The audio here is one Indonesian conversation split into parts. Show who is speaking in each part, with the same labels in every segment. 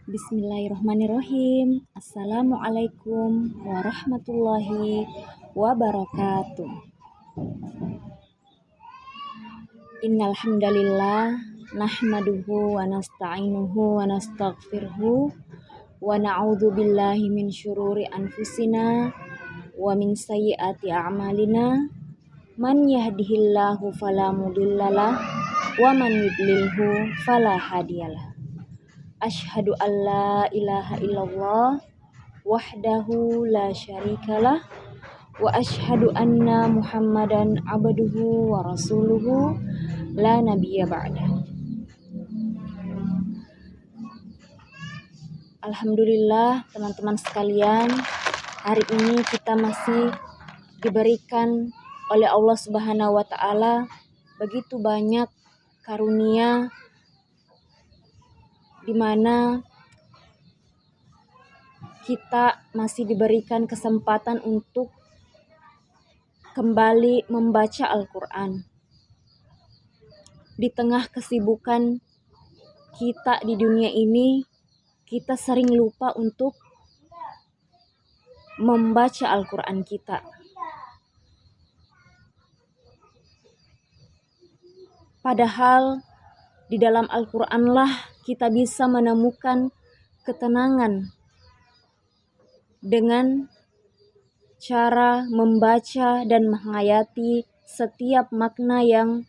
Speaker 1: Bismillahirrahmanirrahim. Assalamualaikum warahmatullahi wabarakatuh. Innal hamdalillah nahmaduhu wa nasta'inuhu wa nastaghfiruhu wa na'udzu billahi min syururi anfusina wa min sayyiati a'malina. Man yahdihillahu fala mudhillalah wa man yudlilhu fala hadiyalah. Asyhadu an la ilaha illallah wahdahu la syarikalah wa asyhadu anna Muhammadan abduhu wa rasuluhu la nabiyya ba'da. Alhamdulillah teman-teman sekalian, hari ini kita masih diberikan oleh Allah Subhanahu wa taala begitu banyak karunia di mana kita masih diberikan kesempatan untuk kembali membaca Al-Quran. Di tengah kesibukan kita di dunia ini, kita sering lupa untuk membaca Al-Quran kita. Padahal di dalam Al-Quranlah kita bisa menemukan ketenangan dengan cara membaca dan menghayati setiap makna yang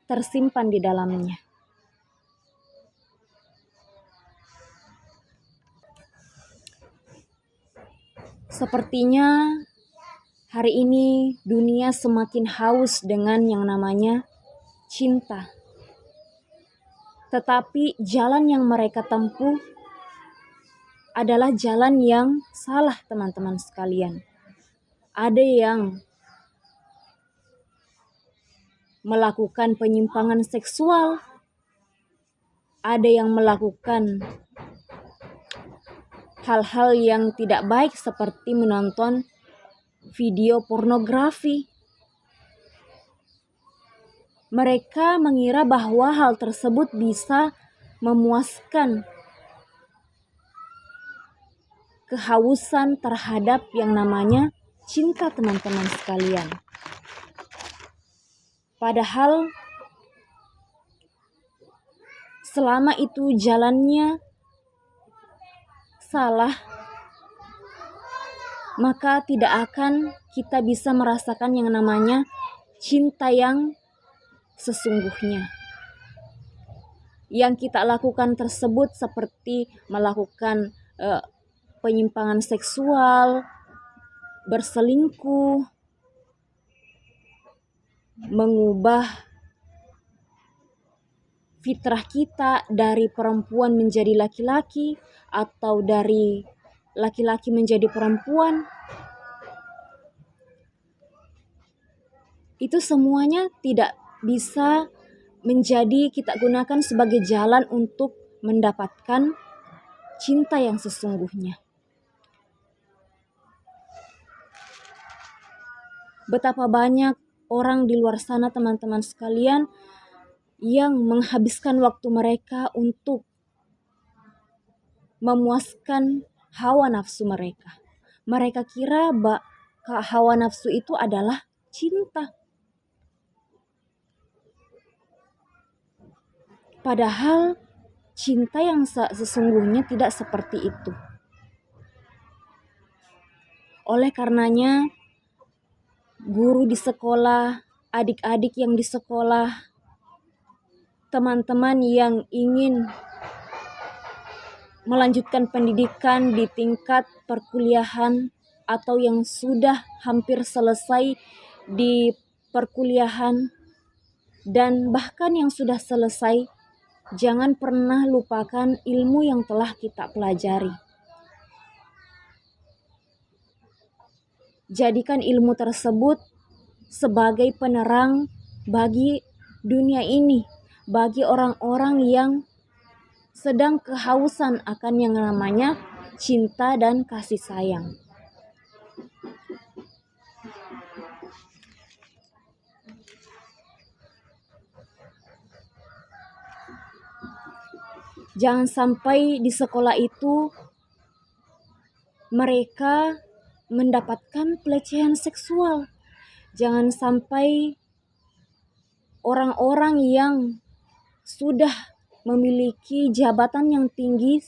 Speaker 1: tersimpan di dalamnya. Sepertinya hari ini dunia semakin haus dengan yang namanya cinta. Tetapi jalan yang mereka tempuh adalah jalan yang salah, teman-teman sekalian. Ada yang melakukan penyimpangan seksual, ada yang melakukan hal-hal yang tidak baik seperti menonton video pornografi. Mereka mengira bahwa hal tersebut bisa memuaskan kehausan terhadap yang namanya cinta, teman-teman sekalian. Padahal selama itu jalannya salah, maka tidak akan kita bisa merasakan yang namanya cinta yang sesungguhnya. Yang kita lakukan tersebut seperti melakukan penyimpangan seksual, berselingkuh, mengubah fitrah kita dari perempuan menjadi laki-laki atau dari laki-laki menjadi perempuan. Itu semuanya tidak bisa menjadi kita gunakan sebagai jalan untuk mendapatkan cinta yang sesungguhnya. Betapa banyak orang di luar sana, teman-teman sekalian, yang menghabiskan waktu mereka untuk memuaskan hawa nafsu mereka. Mereka kira hawa nafsu itu adalah cinta. Padahal cinta yang sesungguhnya tidak seperti itu. Oleh karenanya, guru di sekolah, adik-adik yang di sekolah, teman-teman yang ingin melanjutkan pendidikan di tingkat perkuliahan atau yang sudah hampir selesai di perkuliahan dan bahkan yang sudah selesai, jangan pernah lupakan ilmu yang telah kita pelajari. Jadikan ilmu tersebut sebagai penerang bagi dunia ini, bagi orang-orang yang sedang kehausan akan yang namanya cinta dan kasih sayang. Jangan sampai di sekolah itu mereka mendapatkan pelecehan seksual. Jangan sampai orang-orang yang sudah memiliki jabatan yang tinggi,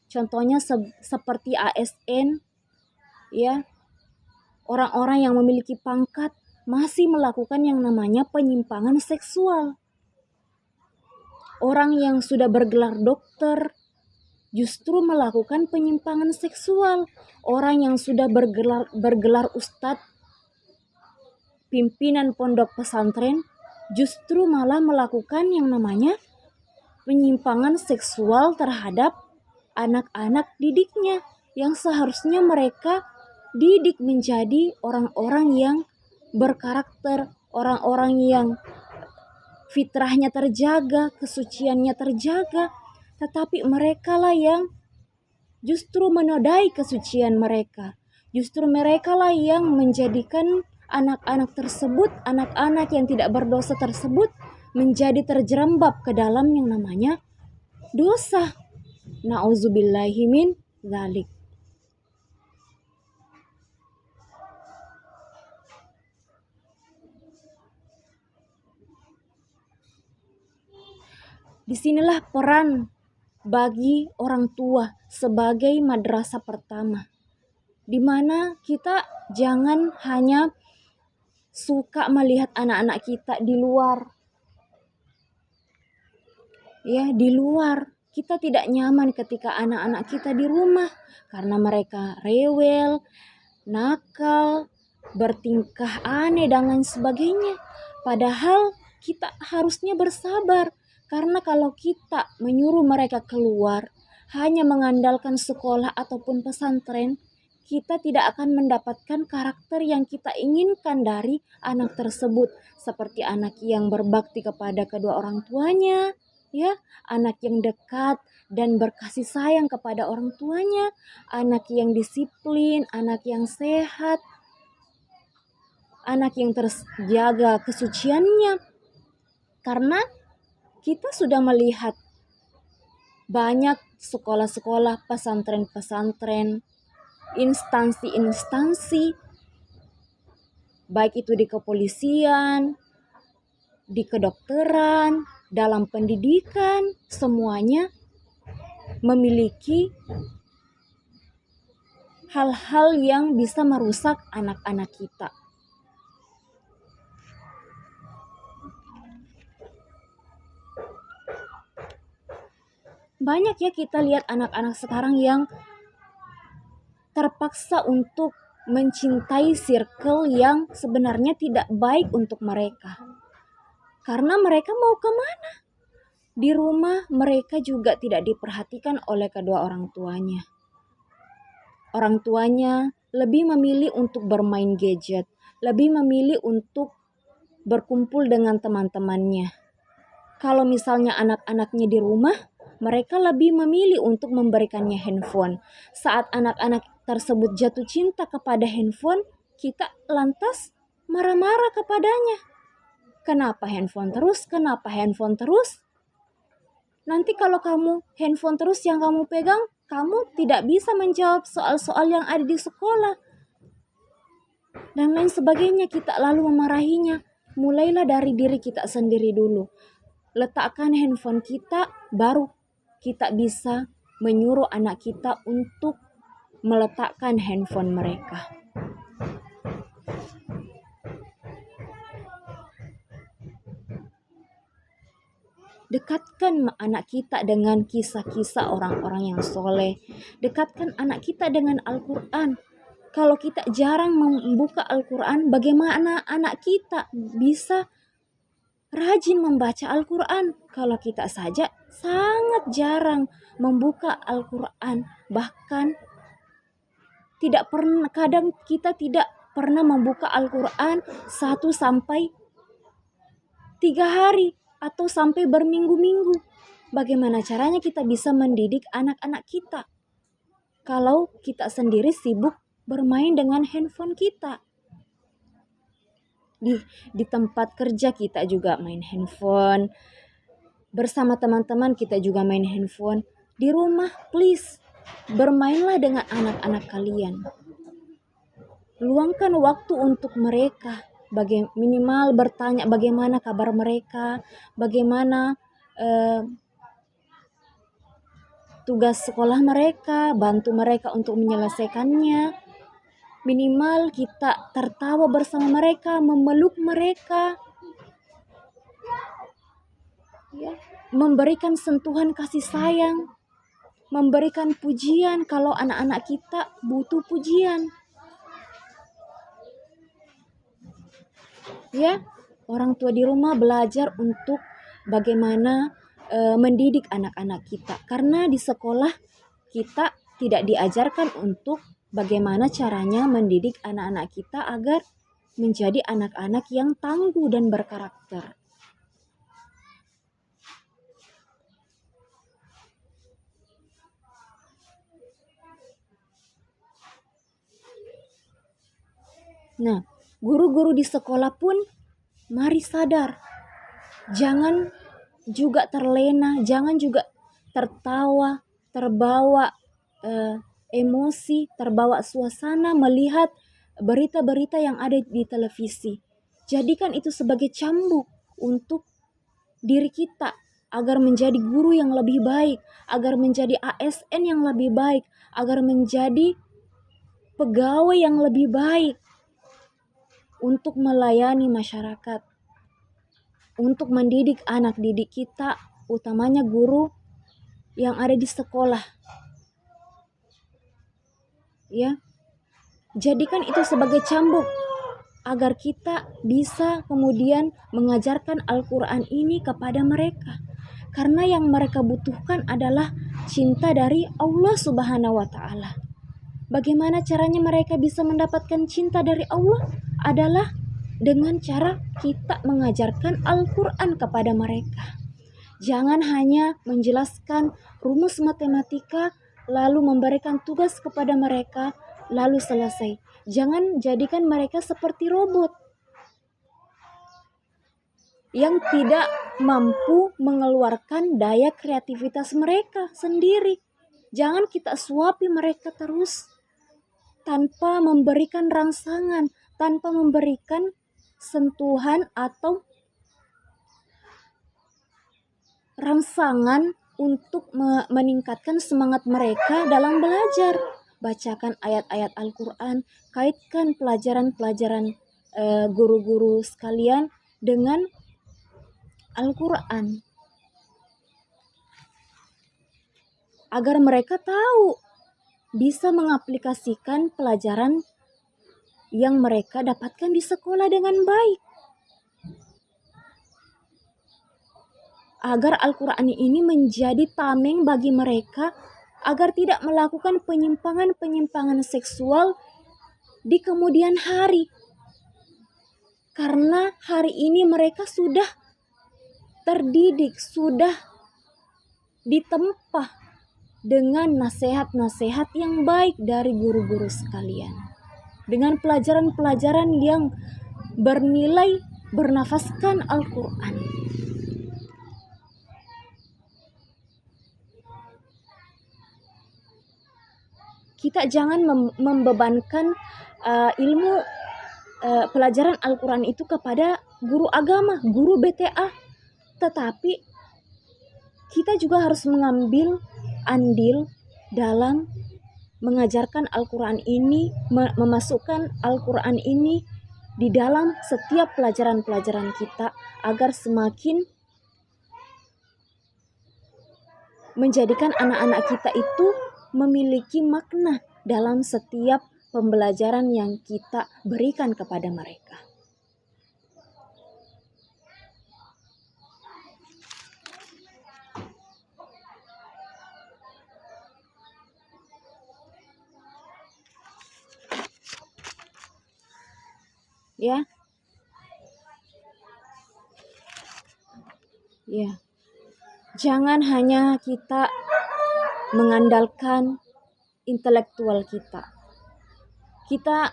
Speaker 1: contohnya seperti ASN, ya, orang-orang yang memiliki pangkat masih melakukan yang namanya penyimpangan seksual. Orang yang sudah bergelar dokter justru melakukan penyimpangan seksual. Orang yang sudah bergelar ustadz, pimpinan pondok pesantren, justru malah melakukan yang namanya penyimpangan seksual terhadap anak-anak didiknya yang seharusnya mereka didik menjadi orang-orang yang berkarakter, orang-orang yang fitrahnya terjaga, kesuciannya terjaga, tetapi mereka lah yang justru menodai kesucian mereka. Justru mereka lah yang menjadikan anak-anak tersebut, anak-anak yang tidak berdosa tersebut menjadi terjerembab ke dalam yang namanya dosa. Na'udzubillahi min dzalik. Disinilah peran bagi orang tua sebagai madrasah pertama, di mana kita jangan hanya suka melihat anak-anak kita di luar. Ya, di luar. Kita tidak nyaman ketika anak-anak kita di rumah karena mereka rewel, nakal, bertingkah aneh dan lain sebagainya. Padahal kita harusnya bersabar. Karena kalau kita menyuruh mereka keluar hanya mengandalkan sekolah ataupun pesantren, kita tidak akan mendapatkan karakter yang kita inginkan dari anak tersebut. Seperti anak yang berbakti kepada kedua orang tuanya, ya, anak yang dekat dan berkasih sayang kepada orang tuanya, anak yang disiplin, anak yang sehat, anak yang terjaga kesuciannya. Karena kita sudah melihat banyak sekolah-sekolah, pesantren-pesantren, instansi-instansi, baik itu di kepolisian, di kedokteran, dalam pendidikan, semuanya memiliki hal-hal yang bisa merusak anak-anak kita. Banyak ya kita lihat anak-anak sekarang yang terpaksa untuk mencintai circle yang sebenarnya tidak baik untuk mereka. Karena mereka mau kemana? Di rumah mereka juga tidak diperhatikan oleh kedua orang tuanya. Orang tuanya lebih memilih untuk bermain gadget, lebih memilih untuk berkumpul dengan teman-temannya. Kalau misalnya anak-anaknya di rumah, mereka lebih memilih untuk memberikannya handphone. Saat anak-anak tersebut jatuh cinta kepada handphone, kita lantas marah-marah kepadanya. Kenapa handphone terus? Kenapa handphone terus? Nanti kalau kamu handphone terus yang kamu pegang, kamu tidak bisa menjawab soal-soal yang ada di sekolah. Dan lain sebagainya, kita lalu memarahinya. Mulailah dari diri kita sendiri dulu. Letakkan handphone kita, baru kita bisa menyuruh anak kita untuk meletakkan handphone mereka. Dekatkan anak kita dengan kisah-kisah orang-orang yang soleh. Dekatkan anak kita dengan Al-Quran. Kalau kita jarang membuka Al-Quran, bagaimana anak kita bisa rajin membaca Al-Quran? Kalau kita saja sangat jarang membuka Al-Quran. Bahkan tidak pernah, kadang kita tidak pernah membuka Al-Quran 1 sampai 3 hari atau sampai berminggu-minggu. Bagaimana caranya kita bisa mendidik anak-anak kita kalau kita sendiri sibuk bermain dengan handphone kita? Di tempat kerja kita juga main handphone, bersama teman-teman kita juga main handphone. Di rumah, please, bermainlah dengan anak-anak kalian. Luangkan waktu untuk mereka. Minimal bertanya bagaimana kabar mereka, bagaimana tugas sekolah mereka, bantu mereka untuk menyelesaikannya. Minimal kita tertawa bersama mereka, memeluk mereka, ya, memberikan sentuhan kasih sayang, memberikan pujian kalau anak-anak kita butuh pujian. Ya, orang tua di rumah belajar untuk bagaimana mendidik anak-anak kita. Karena di sekolah kita tidak diajarkan untuk bagaimana caranya mendidik anak-anak kita agar menjadi anak-anak yang tangguh dan berkarakter. Nah, guru-guru di sekolah pun mari sadar. Jangan juga terlena, jangan juga tertawa, terbawa emosi, terbawa suasana melihat berita-berita yang ada di televisi. Jadikan itu sebagai cambuk untuk diri kita agar menjadi guru yang lebih baik, agar menjadi ASN yang lebih baik, agar menjadi pegawai yang lebih baik untuk melayani masyarakat, untuk mendidik anak didik kita, utamanya guru yang ada di sekolah. Ya, jadikan itu sebagai cambuk agar kita bisa kemudian mengajarkan Al-Quran ini kepada mereka. Karena yang mereka butuhkan adalah cinta dari Allah Subhanahu wa Ta'ala. Bagaimana caranya mereka bisa mendapatkan cinta dari Allah? Adalah dengan cara kita mengajarkan Al-Quran kepada mereka. Jangan hanya menjelaskan rumus matematika, lalu memberikan tugas kepada mereka, lalu selesai. Jangan jadikan mereka seperti robot yang tidak mampu mengeluarkan daya kreativitas mereka sendiri. Jangan kita suapi mereka terus tanpa memberikan rangsangan, tanpa memberikan sentuhan atau rangsangan untuk meningkatkan semangat mereka dalam belajar. Bacakan ayat-ayat Al-Quran, kaitkan pelajaran-pelajaran guru-guru sekalian dengan Al-Quran, agar mereka tahu bisa mengaplikasikan pelajaran yang mereka dapatkan di sekolah dengan baik. Agar Al-Quran ini menjadi tameng bagi mereka, agar tidak melakukan penyimpangan-penyimpangan seksual di kemudian hari. Karena hari ini mereka sudah terdidik, sudah ditempa dengan nasihat-nasihat yang baik dari guru-guru sekalian. Dengan pelajaran-pelajaran yang bernilai bernafaskan Al-Quran. Kita jangan membebankan ilmu pelajaran Al-Quran itu kepada guru agama, guru BTA. Tetapi kita juga harus mengambil andil dalam mengajarkan Al-Quran ini, memasukkan Al-Quran ini di dalam setiap pelajaran-pelajaran kita, agar semakin menjadikan anak-anak kita itu memiliki makna dalam setiap pembelajaran yang kita berikan kepada mereka. Ya. Jangan hanya kita mengandalkan intelektual kita. Kita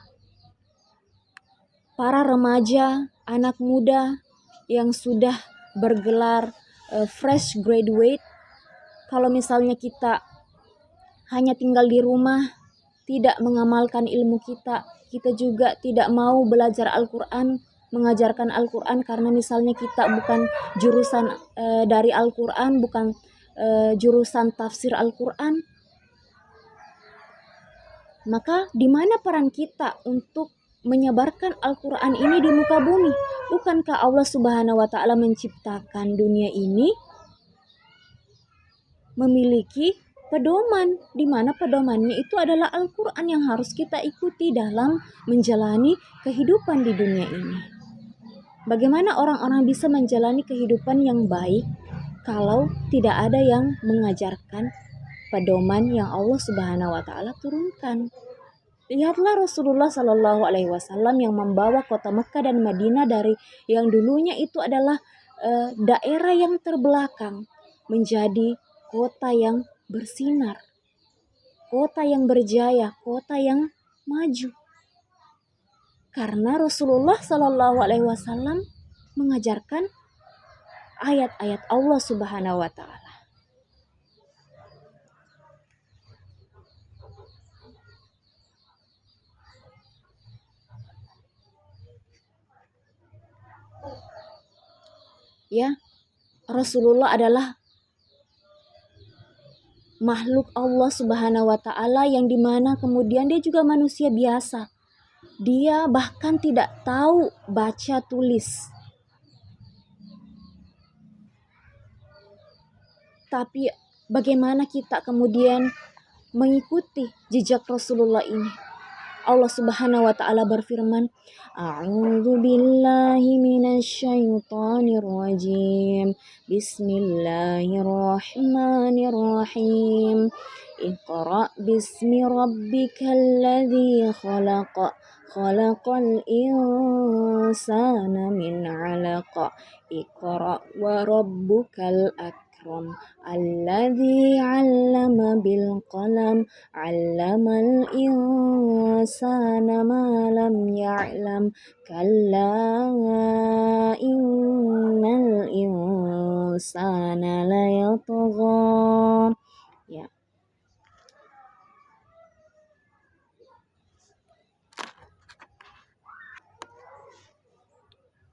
Speaker 1: para remaja, anak muda yang sudah bergelar fresh graduate, Kalau misalnya kita hanya tinggal di rumah, tidak mengamalkan ilmu kita, kita juga tidak mau belajar Al-Quran, mengajarkan Al-Quran karena misalnya kita bukan jurusan dari Al-Quran, bukan jurusan tafsir Al-Quran, maka di mana peran kita untuk menyebarkan Al-Quran ini di muka bumi? Bukankah Allah Subhanahu wa Ta'ala menciptakan dunia ini memiliki pedoman, di mana pedomannya itu adalah Al-Quran yang harus kita ikuti dalam menjalani kehidupan di dunia ini. Bagaimana orang-orang bisa menjalani kehidupan yang baik kalau tidak ada yang mengajarkan pedoman yang Allah Subhanahu wa Ta'ala turunkan? Lihatlah Rasulullah Shallallahu Alaihi Wasallam yang membawa kota Mekah dan Madinah dari yang dulunya itu adalah daerah yang terbelakang menjadi kota yang bersinar, kota yang berjaya, kota yang maju. Karena Rasulullah Shallallahu Alaihi Wasallam mengajarkan ayat-ayat Allah Subhanahu Wa Taala. Ya, Rasulullah adalah makhluk Allah Subhanahu wa Ta'ala yang dimana kemudian dia juga manusia biasa. Dia bahkan tidak tahu baca tulis. Tapi bagaimana kita kemudian mengikuti jejak Rasulullah ini? Allah Subhanahu wa Ta'ala berfirman, A'udzu billahi minasyaitonir rajim. Bismillahirrahmanirrahim. Iqra' bismi rabbikal ladzi khalaq. Khalaqal insana min 'alaq. Iqra' wa rabbukal akram. Alladzi 'allama bil qalam. 'Allamal insana ma lam ya'lam. Kalla innal insana layatgha. Ya.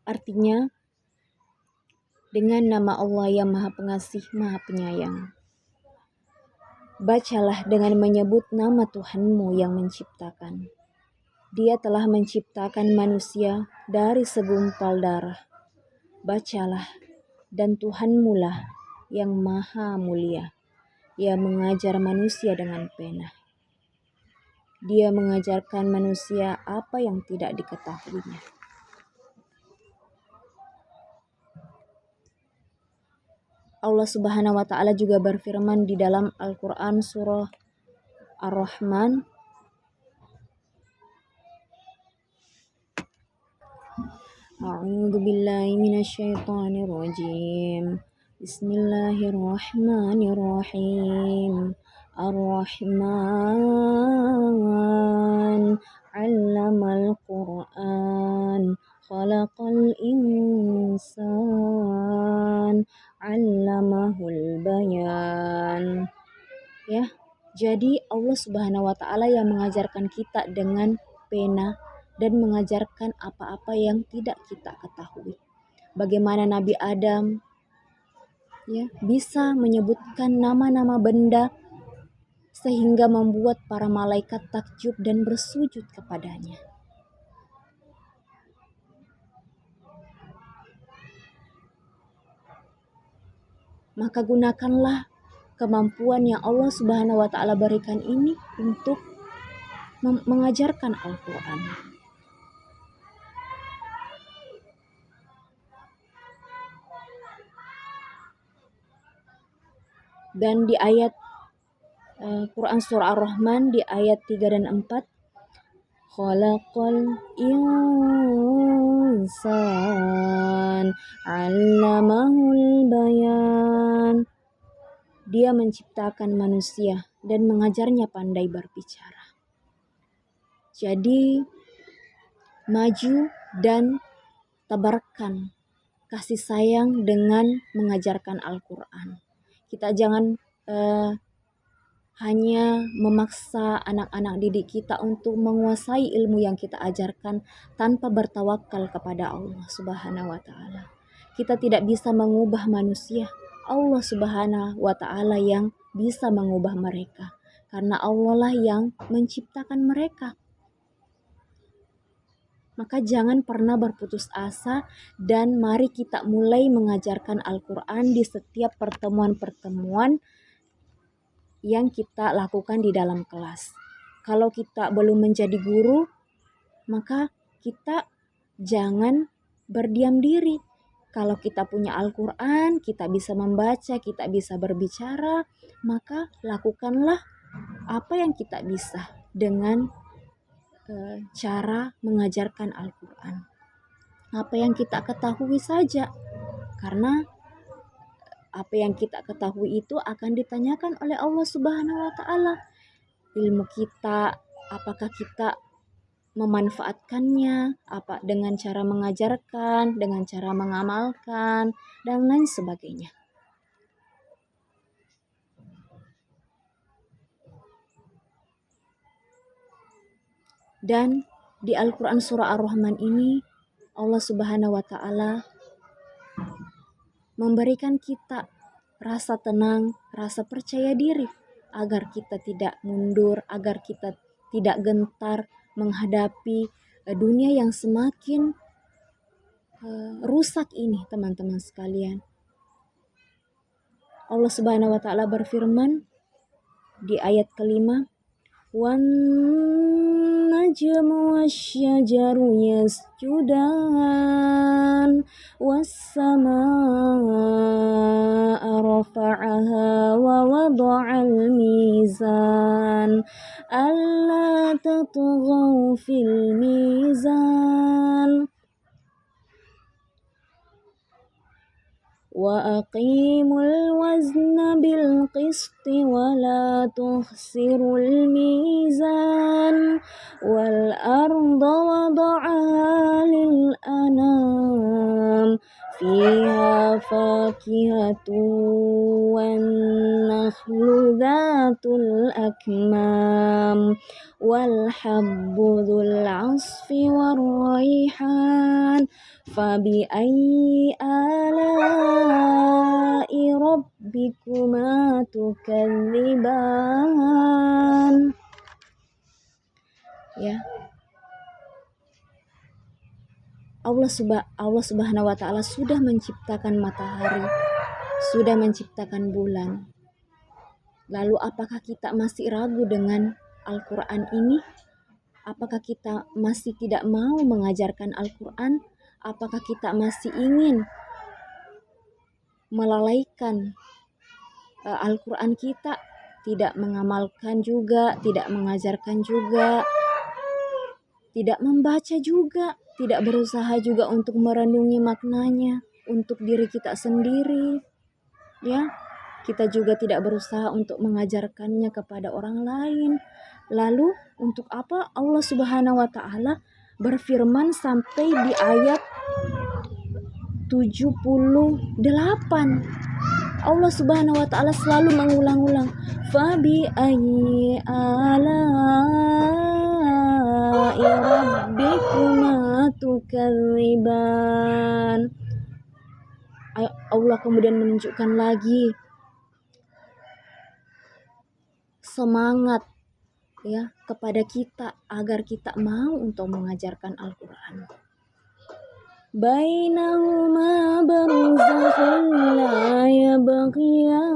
Speaker 1: Artinya, dengan nama Allah yang Maha Pengasih, Maha Penyayang. Bacalah dengan menyebut nama Tuhanmu yang menciptakan. Dia telah menciptakan manusia dari segumpal darah. Bacalah, dan Tuhanmu lah yang Maha Mulia. Ia mengajar manusia dengan pena. Dia mengajarkan manusia apa yang tidak diketahuinya. Allah Subhanahu wa Ta'ala juga berfirman di dalam Al-Quran surah Ar-Rahman, A'udzu billahi minasyaitonir rajim. Bismillahirrahmanirrahim. Ar-Rahman 'allamal Qur'an. Khalaqal insan. 'Allamahul bayan. Ya, jadi Allah Subhanahu wa Ta'ala yang mengajarkan kita dengan pena dan mengajarkan apa-apa yang tidak kita ketahui. Bagaimana Nabi Adam ya bisa menyebutkan nama-nama benda sehingga membuat para malaikat takjub dan bersujud kepadanya. Maka gunakanlah kemampuan yang Allah Subhanahu wa Ta'ala berikan ini untuk mengajarkan Al-Quran. Dan di ayat Quran surah Ar-Rahman di ayat 3 dan 4, Khalaqal insan 'allamahul bayan. Dia menciptakan manusia dan mengajarnya pandai berbicara. Jadi maju dan tebarkan kasih sayang dengan mengajarkan Al-Quran. Kita jangan hanya memaksa anak-anak didik kita untuk menguasai ilmu yang kita ajarkan tanpa bertawakal kepada Allah Subhanahu wa taala. Kita tidak bisa mengubah manusia. Allah Subhanahu wa taala yang bisa mengubah mereka. Karena Allah lah yang menciptakan mereka. Maka jangan pernah berputus asa dan mari kita mulai mengajarkan Al-Quran di setiap pertemuan-pertemuan yang kita lakukan di dalam kelas. Kalau kita belum menjadi guru, maka kita jangan berdiam diri. Kalau kita punya Al-Quran, kita bisa membaca, kita bisa berbicara, maka lakukanlah apa yang kita bisa dengan cara mengajarkan Al-Quran. Apa yang kita ketahui saja, karena apa yang kita ketahui itu akan ditanyakan oleh Allah Subhanahu wa taala. Ilmu kita, apakah kita memanfaatkannya, apa dengan cara mengajarkan, dengan cara mengamalkan, dan lain sebagainya. Dan di Al-Quran surah Ar-Rahman ini Allah Subhanahu wa taala memberikan kita rasa tenang, rasa percaya diri agar kita tidak mundur, agar kita tidak gentar menghadapi dunia yang semakin rusak ini, teman-teman sekalian. Allah Subhanahu wa taala berfirman di ayat kelima, "Wan najmu wasyajaru yasjudan was-samaa'a rafa'aha wa wada'al mizan alla tatghaw fil mizan wa aqimul wazna bil qisti wa la tuhsirul mizan wal arda wada'aha lil anam fiha fakihatu wan nakhlu dhatul akmam wal habbu dhul asfi war rayhan fabi ayyi ala'i rabbikuma tukadziban." Ya. Allah Subhanahu wa taala sudah menciptakan matahari, sudah menciptakan bulan. Lalu apakah kita masih ragu dengan Al-Quran ini? Apakah kita masih tidak mau mengajarkan Al-Quran? Apakah kita masih ingin melalaikan Al-Quran kita? Tidak mengamalkan juga, tidak mengajarkan juga, tidak membaca juga, tidak berusaha juga untuk merenungi maknanya untuk diri kita sendiri. Ya, kita juga tidak berusaha untuk mengajarkannya kepada orang lain. Lalu untuk apa Allah Subhanahu wa taala berfirman sampai di ayat 78? Allah Subhanahu wa taala selalu mengulang-ulang, fabi ayyi ala'i rabbikuma tukadziban. Allah kemudian menunjukkan lagi semangat ya kepada kita agar kita mau untuk mengajarkan Al-Quran. Bainahuma barzakhun la yabghiyan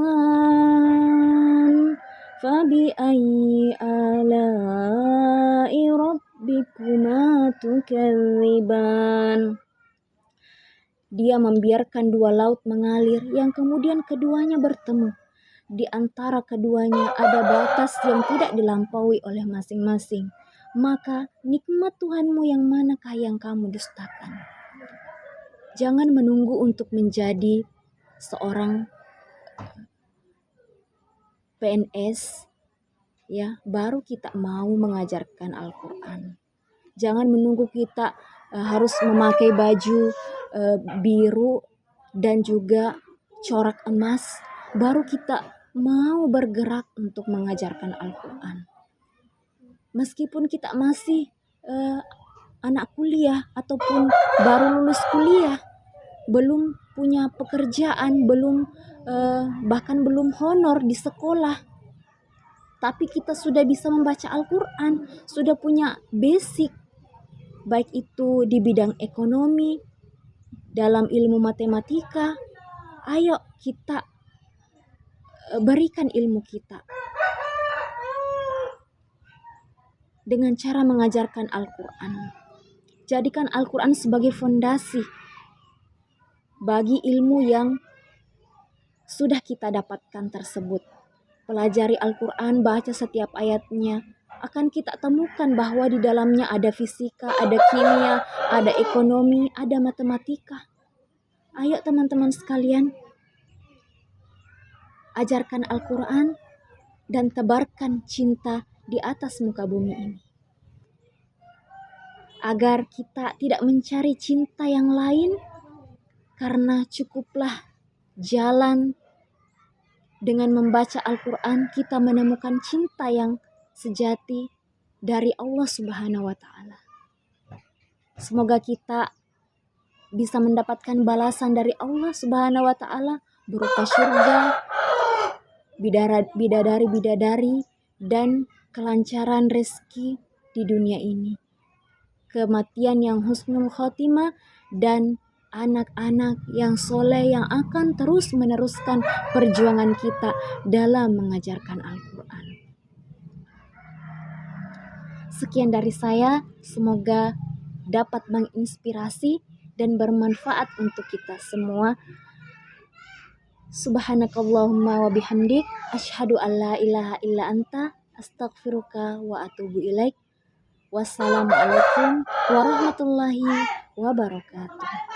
Speaker 1: fabi ayyi ala'i rabbikuma tukadziban. Dia membiarkan dua laut mengalir yang kemudian keduanya bertemu. Di antara keduanya ada batas yang tidak dilampaui oleh masing-masing. Maka nikmat Tuhanmu yang manakah yang kamu dustakan? Jangan menunggu untuk menjadi seorang PNS ya baru kita mau mengajarkan Al-Quran. Jangan menunggu kita harus memakai baju biru dan juga corak emas baru kita mau bergerak untuk mengajarkan Al-Quran. Meskipun kita masih anak kuliah ataupun baru lulus kuliah, belum punya pekerjaan, bahkan belum honor di sekolah, tapi kita sudah bisa membaca Al-Quran, sudah punya basic, baik itu di bidang ekonomi, dalam ilmu matematika. Ayo kita berikan ilmu kita dengan cara mengajarkan Al-Quran. Jadikan Al-Quran sebagai fondasi bagi ilmu yang sudah kita dapatkan tersebut. Pelajari Al-Quran, baca setiap ayatnya, akan kita temukan bahwa di dalamnya ada fisika, ada kimia, ada ekonomi, ada matematika. Ayo teman-teman sekalian, ajarkan Al-Quran dan tebarkan cinta di atas muka bumi ini. Agar kita tidak mencari cinta yang lain, karena cukuplah jalan dengan membaca Al-Quran kita menemukan cinta yang sejati dari Allah Subhanahu wa Ta'ala. Semoga kita bisa mendapatkan balasan dari Allah Subhanahu wa Ta'ala berupa surga, bidadari-bidadari, dan kelancaran rezeki di dunia ini, kematian yang husnul khotimah, dan anak-anak yang soleh yang akan terus meneruskan perjuangan kita dalam mengajarkan Al-Quran. Sekian dari saya, semoga dapat menginspirasi dan bermanfaat untuk kita semua. Subhanakallahumma wa bihamdik, asyhadu an la ilaha illa anta, astaghfiruka wa atubu ilaik. Wassalamualaikum warahmatullahi wabarakatuh.